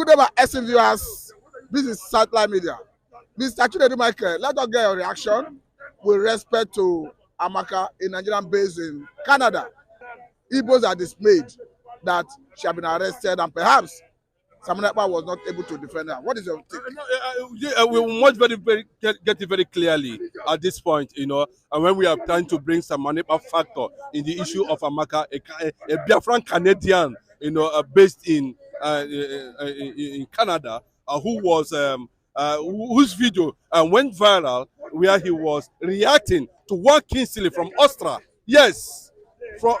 Good day, my SC viewers. This is Satellite Media. Mr. Chinedu Michael, let us get your reaction with respect to Amaka, a Nigerian based in Canada. Igbos are dismayed that she has been arrested and perhaps Samuel Ekpa was not able to defend her. What is your take? We must get it very clearly at this point, and when we are trying to bring some Ekpa factor in the issue of Amaka, a Biafran Canadian, based in Canada, whose video went viral, where he was reacting to one Kingsley from Austria. Yes, from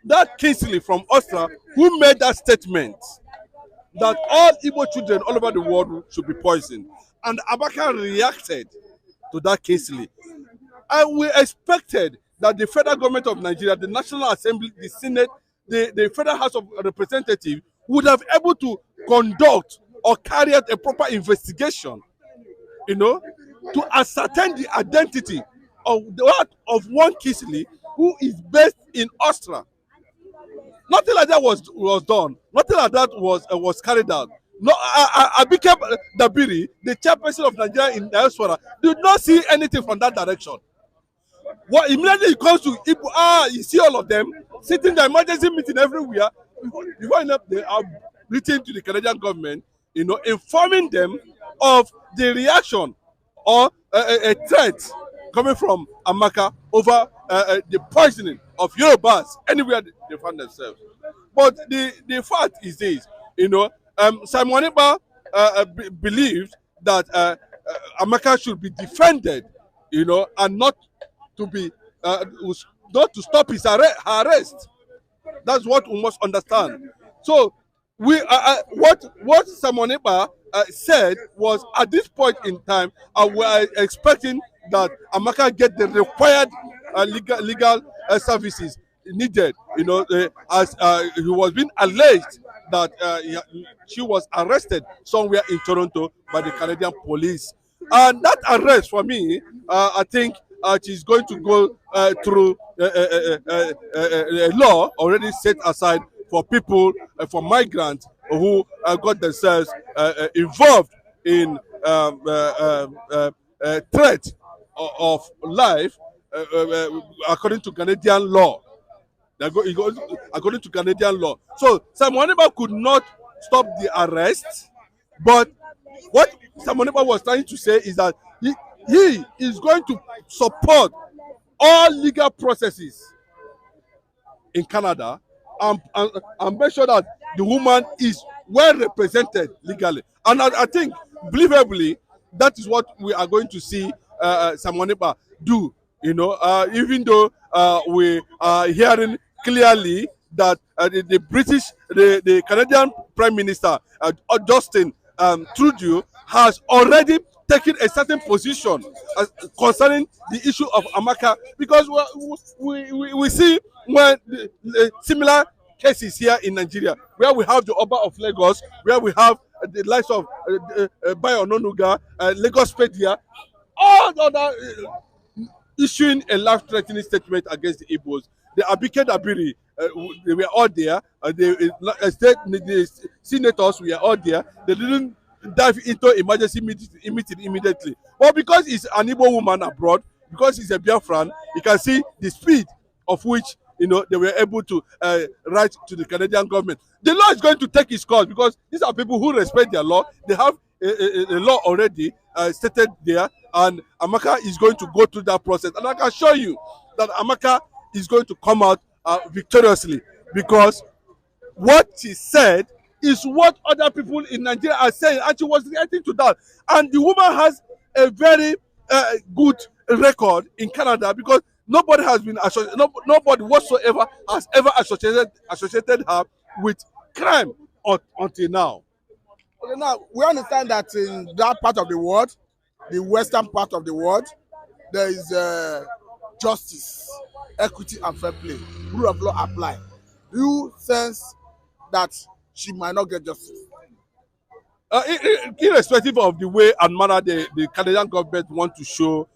that Kingsley from Austria who made that statement that all Igbo children all over the world should be poisoned. And Amaka reacted to that Kingsley. And we expected that the federal government of Nigeria, the National Assembly, the Senate, the Federal House of Representatives would have able to conduct or carry out a proper investigation, to ascertain the identity of one Kingsley who is based in Austria. Nothing like that was done. Nothing like that was carried out. No, Abike Dabiri, the chairperson of Nigeria in diaspora, did not see anything from that direction. What immediately it comes to Igbo, you see all of them sitting in the emergency meeting everywhere. Before enough, they are written to the Canadian government, informing them of the reaction or a threat coming from Amaka over the poisoning of Yorubas anywhere they find themselves. But the fact is this, Simon Ekpa believes that Amaka should be defended, and not to stop his arrest. That's what we must understand. So what Simon Ekpa said was, at this point in time, we are expecting that Amaka get the required legal services needed, as he was being alleged that she was arrested somewhere in Toronto by the Canadian police. And that arrest, for me, I think she's going to go through a law already set aside for people, for migrants who got themselves involved in threat of life according to Canadian law. According to Canadian law. So Simon Ekpa could not stop the arrest, but what Simon Ekpa was trying to say is that he is going to support all legal processes in Canada and make sure that the woman is well represented legally. And I think, believably, that is what we are going to see Simon Ekpa do. Even though we are hearing clearly that the Canadian Prime Minister Justin Trudeau has already taken a certain position concerning the issue of Amaka, because we see when similar cases here in Nigeria, where we have the Oba of Lagos, where we have the likes of Bayo Ononuga, Lagos Pedia, all other issuing a life-threatening statement against the Igbos. The Abike Dabiri, they were all there. The senators were all there. They didn't dive into emergency meeting immediately. But because it's an Igbo woman abroad, because it's a Biafran, you can see the speed of which they were able to write to the Canadian government. The law is going to take its course, because these are people who respect their law. They have a law already stated there, and Amaka is going to go through that process. And I can assure you that Amaka is going to come out victoriously, because what she said is what other people in Nigeria are saying, and she was reacting to that. And the woman has a very good record in Canada, because nobody has been nobody whatsoever has ever associated her with crime until now. Okay, now we understand that in that part of the world, the western part of the world, there is justice, equity, and fair play. Rule of law apply. Do you sense that she might not get justice? Irrespective of the way and manner the Canadian government want to show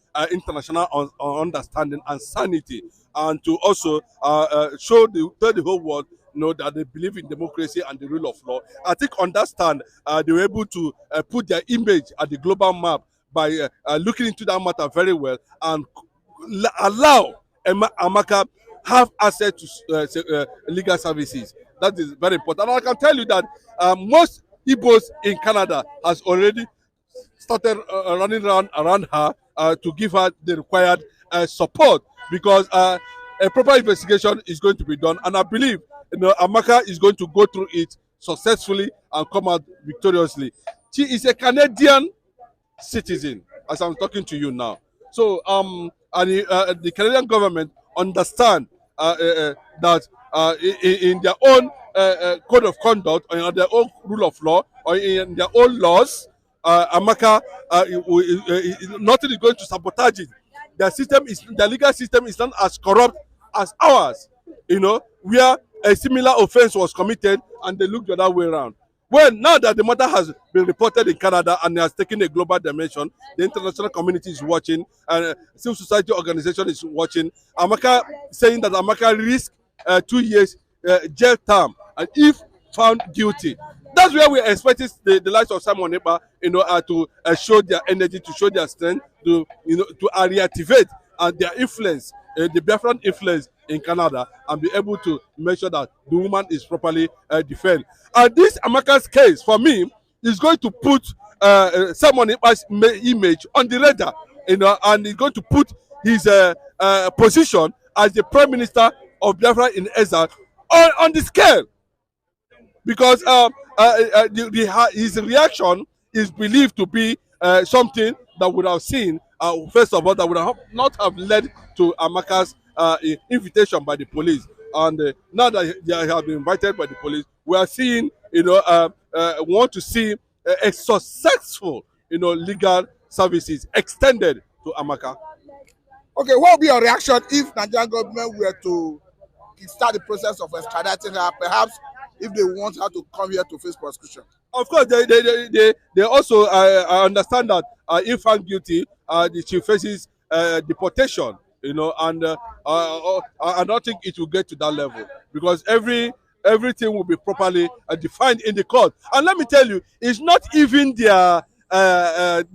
understanding and sanity, and to also tell the whole world know, that they believe in democracy and the rule of law. I think understand they were able to put their image at the global map by looking into that matter very well and allow Amaka have access to legal services. That is very important. And I can tell you that most Igbos in Canada has already started running around her to give her the required support, because a proper investigation is going to be done, and I believe Amaka is going to go through it successfully and come out victoriously. She is a Canadian citizen as I'm talking to you now. So the Canadian government understand that in their own code of conduct, or in their own rule of law, or in their own laws, Amaka, nothing is going to sabotage it. The legal system is not as corrupt as ours, where a similar offense was committed and they looked the other way around. Well, now that the matter has been reported in Canada and has taken a global dimension, the international community is watching, and civil society organization is watching. Amaka saying that Amaka risk 2 years jail term, and if found guilty, that's where we expect the likes of Simon Ekpa, to show their energy, to show their strength, to reactivate their influence, the Biafran influence in Canada, and be able to make sure that the woman is properly defended. And this Amaka's case, for me, is going to put Simon Ekpa's image on the radar, and is going to put his position as the Prime Minister of Biafra in exile on the scale, because his reaction is believed to be something that would have seen, first of all, that would not have led to Amaka's invitation by the police. And now that they have been invited by the police, we are seeing, want to see a successful, legal services extended to Amaka. Okay, what will be your reaction if Nigerian government were to start the process of extraditing her, perhaps if they want her to come here to face prosecution? Of course, they also understand that if found guilty, she faces deportation, and I don't think it will get to that level, because everything will be properly defined in the court. And let me tell you, it's not even their Amaka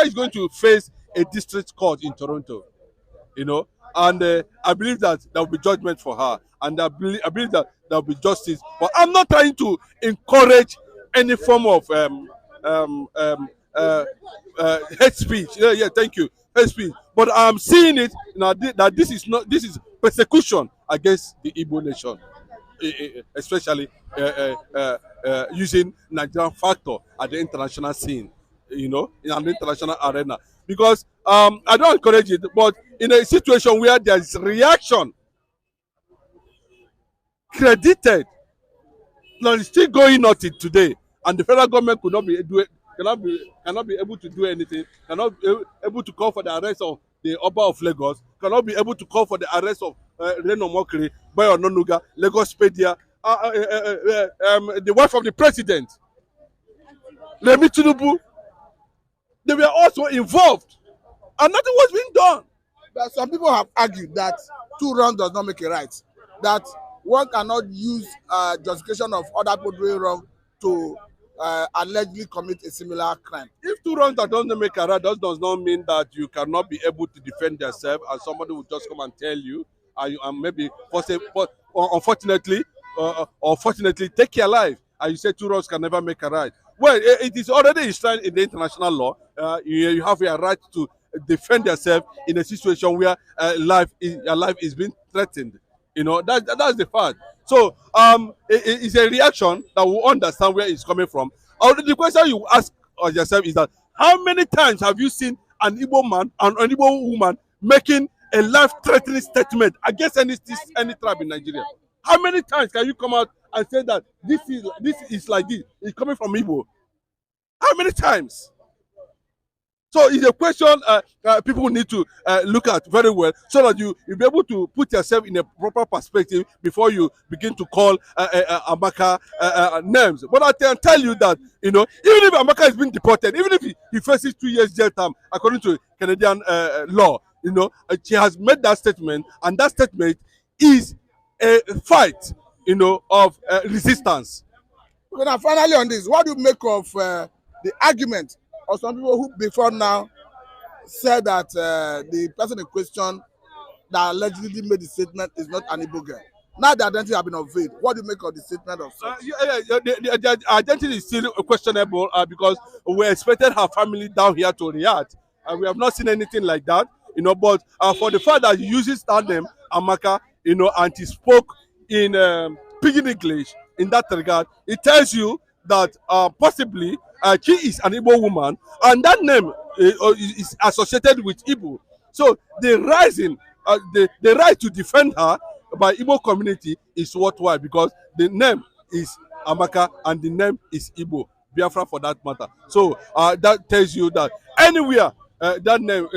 is going to face a district court in Toronto, and I believe that there will be judgment for her, and I believe that there will be justice. But I'm not trying to encourage any form of hate speech. Yeah, thank you, hate speech. But I'm seeing it now that this is persecution against the Igbo nation, especially using Nigerian factor at the international scene, in an international arena. Because I don't encourage it, but in a situation where there is reaction credited, now it's still going on till today, and the federal government cannot be able to do anything, cannot be able to call for the arrest of the Oba of Lagos, cannot be able to call for the arrest of Reno Mokri, Bayo Nonuga, Lagos Pedia, the wife of the president, Remi Tinubu. They were also involved, and nothing was being done. But some people have argued that 2 wrongs does not make a right, that one cannot use justification of other people doing wrong to allegedly commit a similar crime. If 2 wrongs that doesn't make a right, that does not mean that you cannot be able to defend yourself, and somebody will just come and tell you, and maybe unfortunately or fortunately take your life, and you say 2 wrongs can never make a right. Well, it is already enshrined in the international law. You have your right to defend yourself in a situation where your life is being threatened. That's the fact. So it's a reaction that we understand where it's coming from. The question you ask yourself is that how many times have you seen an Igbo man and an Igbo woman making a life-threatening statement against any tribe in Nigeria? How many times can you come out and say that this is like this? It's coming from Igbo. How many times? So it's a question people need to look at very well, so that you'll be able to put yourself in a proper perspective before you begin to call Amaka names. But I can tell you that, even if Amaka is being deported, even if he faces 2 years jail term according to Canadian law, she has made that statement, and that statement is a fight, of resistance. Okay, now finally on this, what do you make of the argument of some people who before now said that the person in question that allegedly made the statement is not an Igbo girl? Now the identity have been unveiled. What do you make of the statement of such? The identity is still questionable because we expected her family down here to react, and we have not seen anything like that. But for the fact that he uses that name, Amaka, and he spoke in pidgin English in that regard, it tells you that possibly she is an Igbo woman, and that name is associated with Igbo. So the rising, the right to defend her by Igbo community is worthwhile because the name is Amaka and the name is Igbo, Biafra for that matter. So that tells you that anywhere that name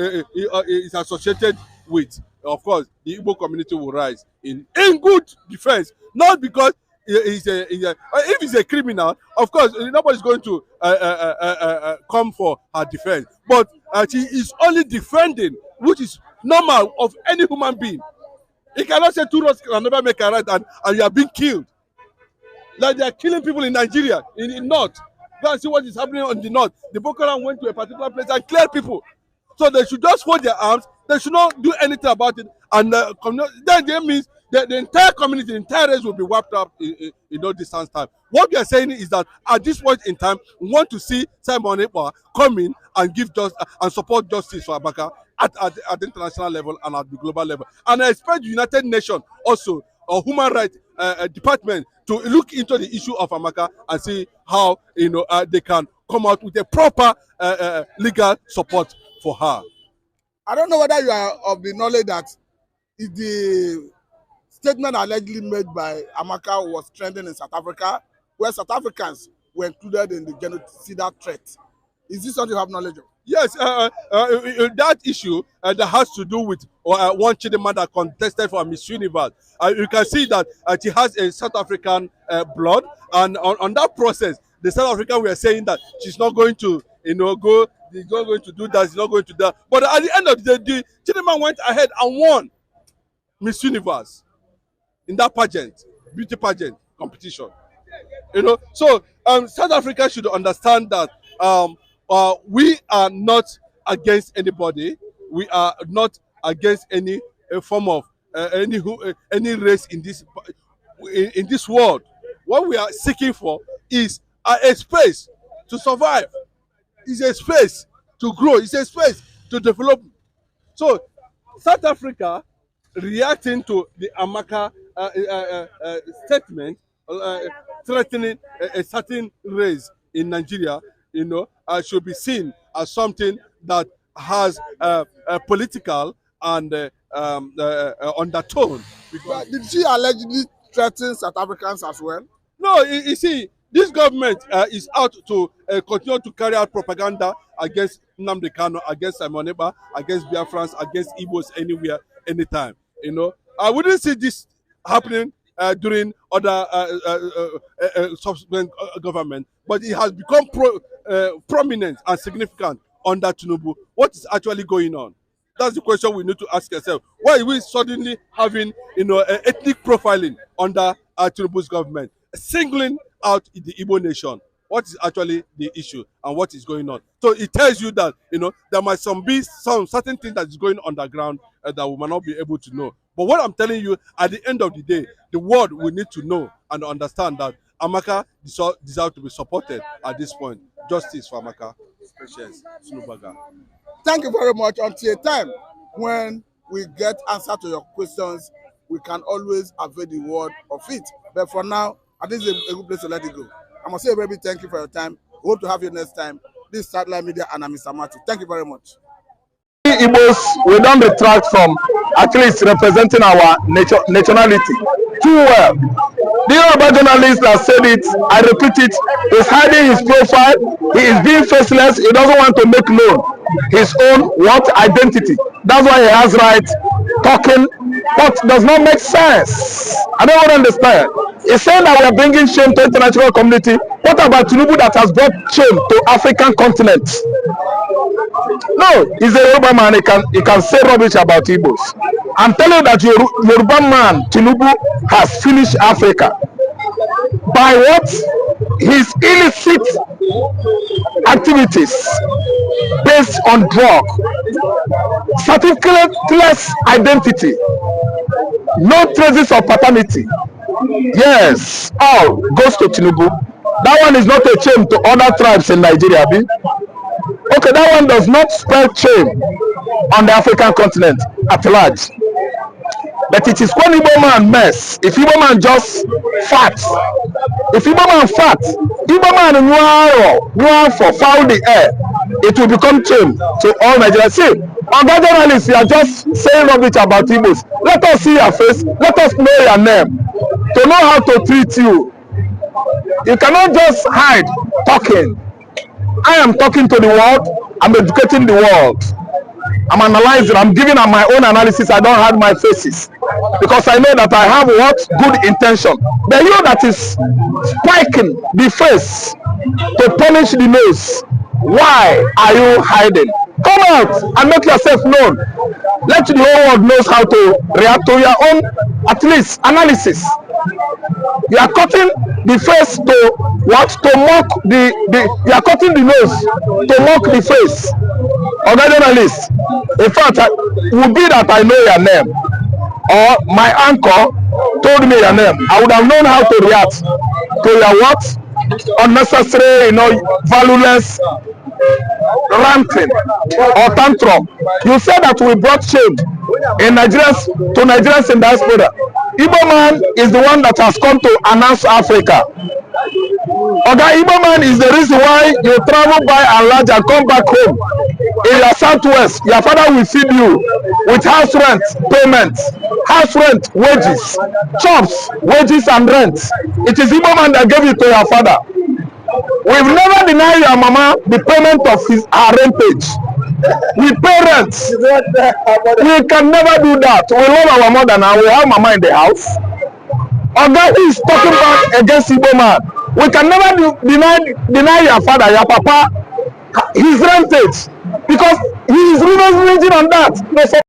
is associated with, of course, the Igbo community will rise in good defense, not because if he's a criminal, of course, nobody's going to come for her defense. But she is only defending, which is normal of any human being. He cannot say two roads can never make a right and you are being killed. Like they are killing people in Nigeria, in North. Go and see what is happening on the North. The Boko Haram went to a particular place and cleared people. So they should just hold their arms. They should not do anything about it. And that means the entire community, the entire race will be wiped up in no distance time. What we are saying is that at this point in time, we want to see Simon Ekpa come in and give and support justice for Amaka at the international level and at the global level. And I expect the United Nations also, or Human Rights Department, to look into the issue of Amaka and see how they can come out with a proper legal support for her. I don't know whether you are of the knowledge that the statement allegedly made by Amaka was trending in South Africa, where South Africans were included in the genocidal threat. Is this something you have knowledge of? Yes, that issue that has to do with one Chidinma that contested for Miss Universe. You can see that she has a South African blood, and on that process, the South African were saying that she's not going to, go. She's not going to do that. She's not going to do that. But at the end of the day, Chidinma went ahead and won Miss Universe in that pageant, beauty pageant competition. So South Africa should understand that we are not against anybody. We are not against any form of any race in this world. What we are seeking for is a space to survive. It's a space to grow. It's a space to develop. So South Africa reacting to the Amaka statement threatening a certain race in Nigeria, should be seen as something that has a political and undertone. Because did she allegedly threaten South Africans as well? No, you see, this government is out to continue to carry out propaganda against Nnamdi Kanu, against Simon Ekpa, against Biafrans, against Igbos anywhere, anytime. I wouldn't see this happening during other subsequent government, but it has become prominent and significant under Tinubu. What is actually going on? That's the question we need to ask ourselves. Why are we suddenly having ethnic profiling under Tinubu's government, singling out the Igbo nation? What is actually the issue and what is going on? So it tells you that there might be some certain things that is going on the ground that we might not be able to know. But what I'm telling you, at the end of the day, the world will need to know and understand that Amaka deserves to be supported at this point. Justice for Amaka. Patience. Thank you very much. Until a time when we get answer to your questions, we can always avail the word of it. But for now, I think it's a good place to let it go. I must say, baby, thank you for your time. Hope to have you next time. This is Satellite Media and I'm Mr. Matthew. Thank you very much. Igbos, we don't detract from at least representing our nationality too well. The Yoruba journalist that said it, I repeat it, is hiding his profile. He is being faceless. He doesn't want to make known his own identity. That's why he has right talking but does not make sense. I don't understand. He's saying that we are bringing shame to international community. What about Tinubu that has brought shame to African continent? No, he's a Yoruba man. He can say rubbish about Igbos. I'm telling you that Yoruba man Tinubu has finished Africa by what? His illicit activities based on drug, certificateless identity, no traces of paternity. Yes, all goes to Tinubu. That one is not a shame to other tribes in Nigeria. Okay, that one does not spread shame on the African continent at large. But it is one Igbo man mess. If Igbo man just fat, if Igbo man fat, Igbo man nuar for foul the air, it will become shame to all Nigerians. See, other journalists, you are just saying rubbish about Igbos. Let us see your face. Let us know your name to know how to treat you. You cannot just hide talking. I am talking to the world. I'm educating the world. I'm analyzing. I'm giving my own analysis. I don't hide my faces because I know that I have what good intention. But you that is spiking the face to punish the nose, why are you hiding? Come out and make yourself known. Let the whole world knows how to react to your own, at least, analysis. You are cutting the face to what? To mock you are cutting the nose to mock the face. Other journalists, in fact, it would be that I know your name, or my anchor told me your name. I would have known how to react to your what? Unnecessary, valueless ranting or tantrum. You said that we brought shame in Nigerians to Nigerians in diaspora. Igbo man is the one that has come to announce Africa. Igbo man is the reason why you travel by and large and come back home. In your southwest, your father will feed you with house rent payments, house rent, wages, chops, wages and rent. It is Igbo man that gave it to your father. We've never denied your mama the payment of her rentage. We pay rent. We can never do that. We love our mother now. We have mama in the house. Oga is talking back against Igbo man. We can never deny your father, your papa, his rentage, because he is ranging on that.